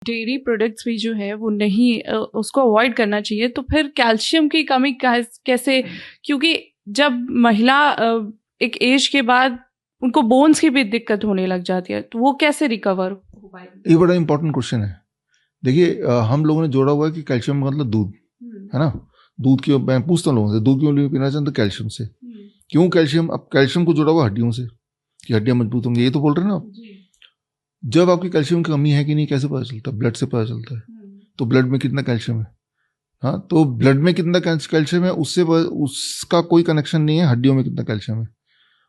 Dairy products भी जो है वो नहीं उसको अवॉइड करना चाहिए, तो फिर कैल्शियम की कमी कैसे, क्योंकि जब महिला एक एज के बाद उनको बोन्स की भी दिक्कत होने लग जाती है, तो वो कैसे रिकवर हो पाएगी? ये बड़ा इंपॉर्टेंट क्वेश्चन है। देखिए हम लोगों ने जोड़ा हुआ है कि कैल्शियम का मतलब दूध है ना। दूध क्यों, मैं पूछता हूँ लोगों से, दूध क्यों पीना चाहते? कैल्शियम से। क्यों कैल्शियम? अब कैल्शियम को जोड़ा हुआ हड्डियों से कि हड्डियां मजबूत होंगी, ये तो बोल रहे हैं ना आप। जब आपकी कैल्शियम की कमी है कि नहीं कैसे पता चलता है? ब्लड से पता चलता है। तो ब्लड में कितना कैल्शियम है, हाँ, तो ब्लड में कितना कैल्शियम है उससे उसका कोई कनेक्शन नहीं है हड्डियों में कितना कैल्शियम है।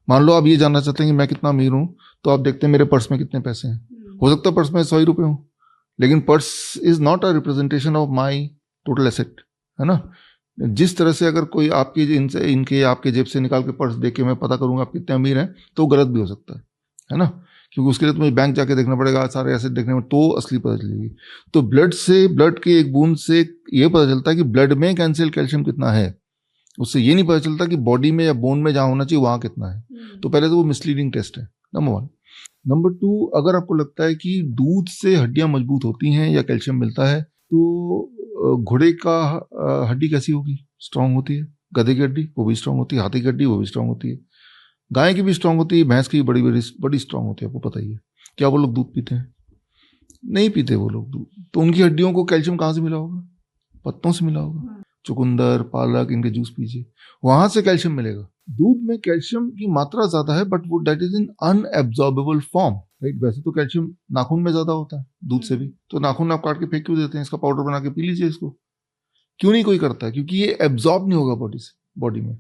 मान लो आप ये जानना चाहते हैं कि मैं कितना अमीर हूँ, तो आप देखते हैं मेरे पर्स में कितने पैसे हैं। हो सकता है पर्स में 100 रुपये हो, लेकिन purse is not a representation of my total asset, है ना। जिस तरह से अगर कोई आपकी इनके आपके जेब से निकाल के पर्स देख के मैं पता करूंगा आप कितने अमीर हैं, तो गलत भी हो सकता है ना, क्योंकि उसके लिए तुम्हें बैंक जाके देखना पड़ेगा, सारे एसेट देखने में, तो असली पता चलेगी। तो ब्लड के एक बूंद से ये पता चलता है कि ब्लड में कैल्शियम कितना है, उससे ये नहीं पता चलता कि बॉडी में या बोन में जहाँ होना चाहिए वहाँ कितना है। तो पहले तो वो मिसलीडिंग टेस्ट है, नंबर 1। नंबर 2, अगर आपको लगता है कि दूध से हड्डियां मजबूत होती हैं या कैल्शियम मिलता है, तो घोड़े का हड्डी कैसी होगी? स्ट्रांग होती है। गधे की हड्डी वो भी स्ट्रांग होती है, हाथी की हड्डी वो भी स्ट्रांग होती है, गाय की भी स्ट्रांग होती है, भैंस की बड़ी बड़ी बड़ी स्ट्रांग होती है, आपको पता ही है। क्या वो लोग दूध पीते हैं? नहीं पीते वो लोग दूध। तो उनकी हड्डियों को कैल्शियम कहाँ से मिला होगा? पत्तों से मिला होगा। चुकंदर, पालक, इनके जूस पीजिए, वहां से कैल्शियम मिलेगा। दूध में कैल्शियम की मात्रा ज्यादा है, बट वो that is in unabsorbable form, right. वैसे तो कैल्शियम नाखून में ज्यादा होता है दूध से भी, तो नाखून आप काट के फेंक क्यों देते हैं? इसका पाउडर बना के पी लीजिए इसको। क्यों नहीं कोई करता है? क्योंकि ये एब्जॉर्ब नहीं होगा बॉडी में,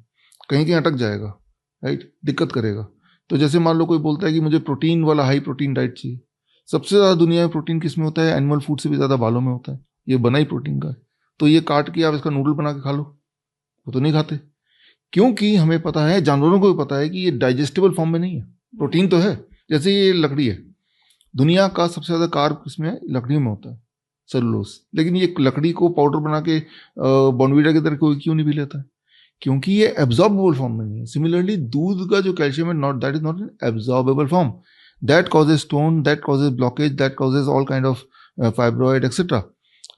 कहीं कहीं अटक जाएगा, राइट, दिक्कत करेगा। तो जैसे मान लो कोई बोलता है कि मुझे प्रोटीन वाला हाई प्रोटीन डाइट चाहिए। सबसे ज्यादा दुनिया में प्रोटीन किस में होता है? एनिमल फूड से भी ज्यादा बालों में होता है, ये बना ही प्रोटीन का है। तो ये काट के आप इसका नूडल बना के खा लो, वो तो नहीं खाते, क्योंकि हमें पता है, जानवरों को भी पता है कि ये डाइजेस्टेबल फॉर्म में नहीं है। प्रोटीन तो है, जैसे ये लकड़ी है, दुनिया का सबसे ज्यादा कार्ब किसमें? लकड़ियों में होता है, सेलुलोज। लेकिन ये लकड़ी को पाउडर बना के बॉर्नवीटा की तरह कोई क्यों नहीं पी लेता है? क्योंकि ये एब्जॉर्बेबल फॉर्म में नहीं है। सिमिलरली दूध का जो कैल्शियम है, not that is not an absorbable form, that causes stone, that causes blockage, that causes all kind of fibroid etcetera,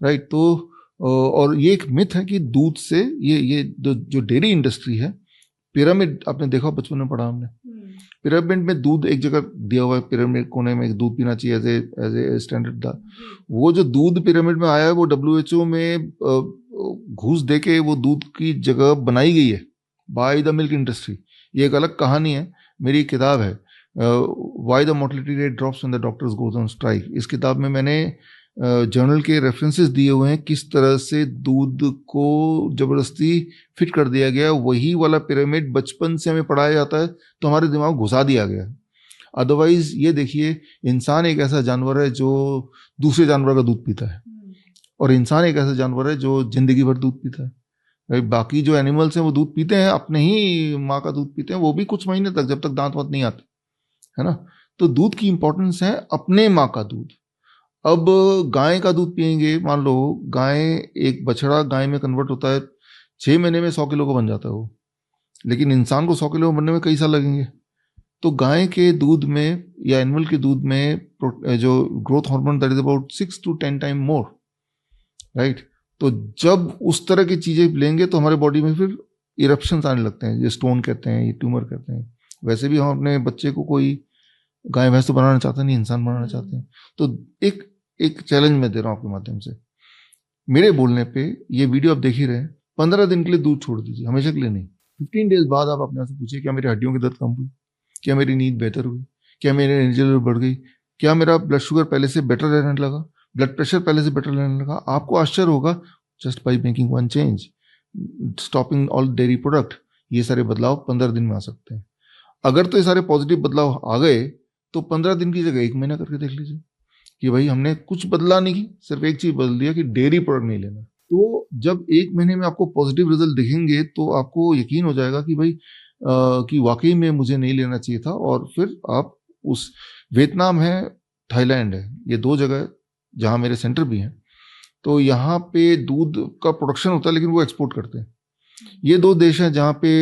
right. तो और ये एक मिथ है कि दूध से ये जो डेयरी इंडस्ट्री है, पिरामिड आपने देखा बचपन में पढ़ा हमने, पिरामिड में दूध एक जगह दिया हुआ है, पिरामिड कोने में दूध पीना चाहिए एज ए स्टैंडर्ड था। वो जो दूध पिरामिड में आया है वो WHO में घूस दे के वो दूध की जगह बनाई गई है बाय द मिल्क इंडस्ट्री। ये एक अलग कहानी है, मेरी एक किताब है why the mortality rate drops when the doctors goes on strike. इस किताब में मैंने जर्नल के रेफरेंसेस दिए हुए हैं, किस तरह से दूध को जबरदस्ती फिट कर दिया गया। वही वाला पिरामिड बचपन से हमें पढ़ाया जाता है तो हमारे दिमाग घुसा दिया गया है। अदरवाइज ये देखिए, इंसान एक ऐसा जानवर है जो दूसरे जानवर का दूध पीता है, और इंसान एक ऐसा जानवर है जो जिंदगी भर दूध पीता है। बाकी जो एनिमल्स हैं वो दूध पीते हैं, अपने ही माँ का दूध पीते हैं, वो भी कुछ महीने तक, जब तक दांत वांत नहीं आते, है ना। तो दूध की इंपॉर्टेंस है, अपने माँ का दूध। अब गाय का दूध पियेंगे, मान लो गाय, एक बछड़ा गाय में कन्वर्ट होता है, 6 महीने में 100 किलो का बन जाता है वो, लेकिन इंसान को 100 किलो बनने में कई साल लगेंगे। तो गाय के दूध में या एनिमल के दूध में जो growth hormone, that is about 6 to 10 time more, right. तो जब उस तरह की चीजें लेंगे तो हमारे बॉडी में फिर इरप्शंस आने लगते हैं, ये स्टोन कहते हैं, ये ट्यूमर कहते हैं। वैसे भी हम अपने बच्चे को कोई गाय भैंस तो बनाना चाहते नहीं, इंसान बनाना चाहते हैं। तो एक चैलेंज मैं दे रहा हूँ आपके माध्यम से, मेरे बोलने पे ये वीडियो आप देख ही रहे हैं, 15 दिन के लिए दूध छोड़ दीजिए, हमेशा के लिए नहीं। 15 डेज बाद आप अपने से पूछिए, क्या मेरी हड्डियों की दर्द कम हुई? क्या मेरी नींद बेहतर हुई? क्या मेरी एनर्जी लेवल बढ़ गई? क्या मेरा ब्लड शुगर पहले से बेटर रहने लगा? ब्लड प्रेशर पहले से बेटर रहने लगा? आपको आश्चर्य होगा, just by making one change, stopping all dairy product. ये सारे बदलाव 15 दिन में आ सकते हैं। अगर तो ये सारे पॉजिटिव बदलाव आ गए तो 15 दिन की जगह 1 महीना करके देख लीजिए कि भाई हमने कुछ बदला नहीं की, सिर्फ एक चीज बदल दिया कि डेयरी प्रोडक्ट नहीं लेना। तो जब 1 महीने में आपको पॉजिटिव रिजल्ट दिखेंगे तो आपको यकीन हो जाएगा कि भाई कि वाकई में मुझे नहीं लेना चाहिए था। और फिर आप उस, वियतनाम है, थाईलैंड है, ये 2 जगह जहाँ मेरे सेंटर भी हैं, तो यहाँ पे दूध का प्रोडक्शन होता है लेकिन वो एक्सपोर्ट करते हैं। ये 2 देश हैं जहाँ पे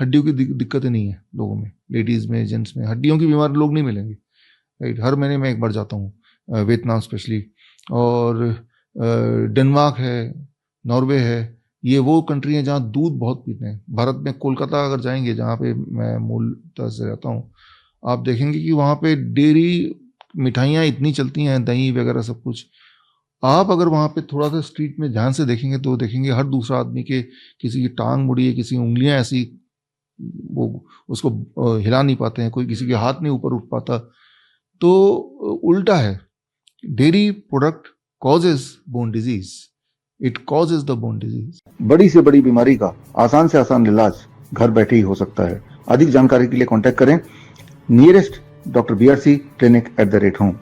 हड्डियों की दिक्कतें नहीं है लोगों में, लेडीज में, जेंट्स में हड्डियों की बीमार लोग नहीं मिलेंगे, राइट। हर महीने मैं एक बार जाता हूँ वियतनाम स्पेशली, और डेनमार्क है, नॉर्वे है, ये वो कंट्री है जहाँ दूध बहुत पीते हैं। भारत में कोलकाता अगर जाएंगे, जहाँ पे मैं मूलतः से रहता हूँ, आप देखेंगे कि वहाँ पे डेयरी मिठाइयाँ इतनी चलती हैं, दही वगैरह सब कुछ। आप अगर वहाँ पे थोड़ा सा स्ट्रीट में ध्यान से देखेंगे तो देखेंगे हर दूसरा आदमी के किसी की टांग मुड़ी है, किसी की उंगलियां ऐसी, वो उसको हिला नहीं पाते हैं, कोई किसी के हाथ नहीं ऊपर उठ पाता। तो उल्टा है, dairy product causes bone disease, it causes the bone disease. बड़ी से बड़ी बीमारी का आसान से आसान इलाज घर बैठे ही हो सकता है। अधिक जानकारी के लिए कांटेक्ट करें nearest doctor BRC clinic @home।